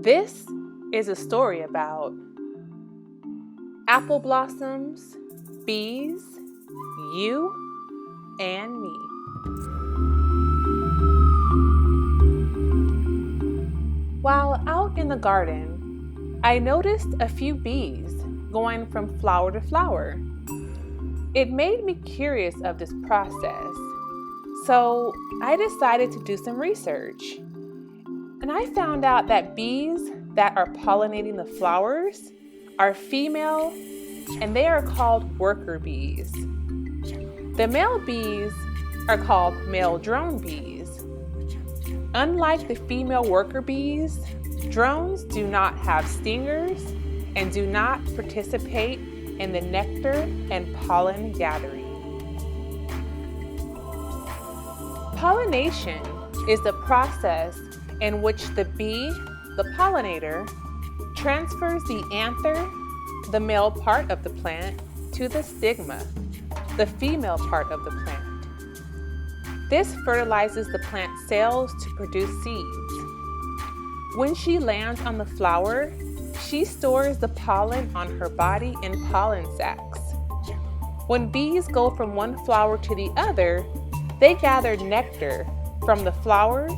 This is a story about apple blossoms, bees, you, and me. While out in the garden, I noticed a few bees going from flower to flower. It made me curious of this process, so I decided to do some research. And I found out that bees that are pollinating the flowers are female, and they are called worker bees. The male bees are called male drone bees. Unlike the female worker bees, drones do not have stingers and do not participate in the nectar and pollen gathering. Pollination is the process in which the bee, the pollinator, transfers the anther, the male part of the plant, to the stigma, the female part of the plant. This fertilizes the plant cells to produce seeds. When she lands on the flower, she stores the pollen on her body in pollen sacs. When bees go from one flower to the other, they gather nectar from the flowers,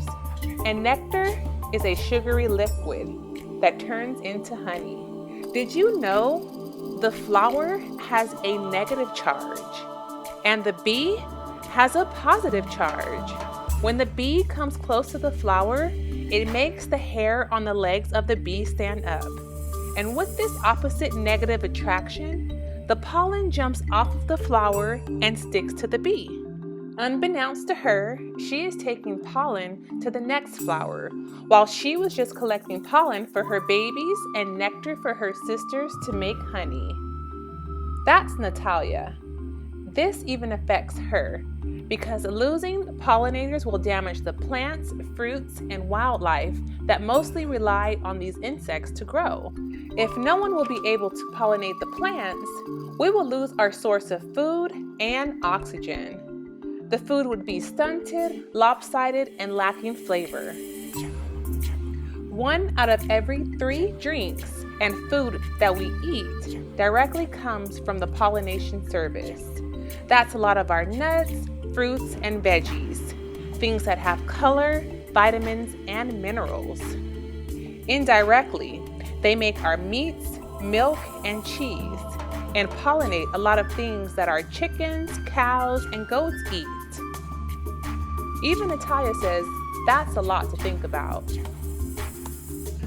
and nectar is a sugary liquid that turns into honey. Did you know the flower has a negative charge and the bee has a positive charge? When the bee comes close to the flower, it makes the hair on the legs of the bee stand up. And with this opposite negative attraction, the pollen jumps off of the flower and sticks to the bee. Unbeknownst to her, she is taking pollen to the next flower, while she was just collecting pollen for her babies and nectar for her sisters to make honey. That's Natalia. This even affects her, because losing pollinators will damage the plants, fruits, and wildlife that mostly rely on these insects to grow. If no one will be able to pollinate the plants, we will lose our source of food and oxygen. The food would be stunted, lopsided, and lacking flavor. 1 out of every 3 drinks and food that we eat directly comes from the pollination service. That's a lot of our nuts, fruits, and veggies, things that have color, vitamins, and minerals. Indirectly, they make our meats, milk, and cheese, and pollinate a lot of things that our chickens, cows, and goats eat. Even Natalia says that's a lot to think about.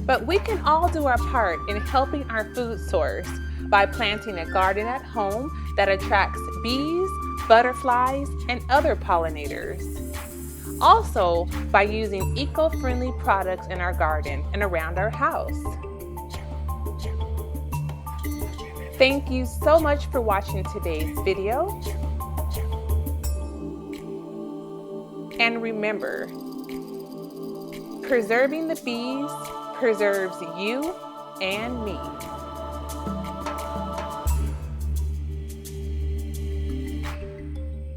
But we can all do our part in helping our food source by planting a garden at home that attracts bees, butterflies, and other pollinators. Also, by using eco-friendly products in our garden and around our house. Thank you so much for watching today's video. And remember, preserving the bees preserves you and me.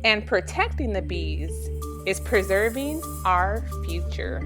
And protecting the bees is preserving our future.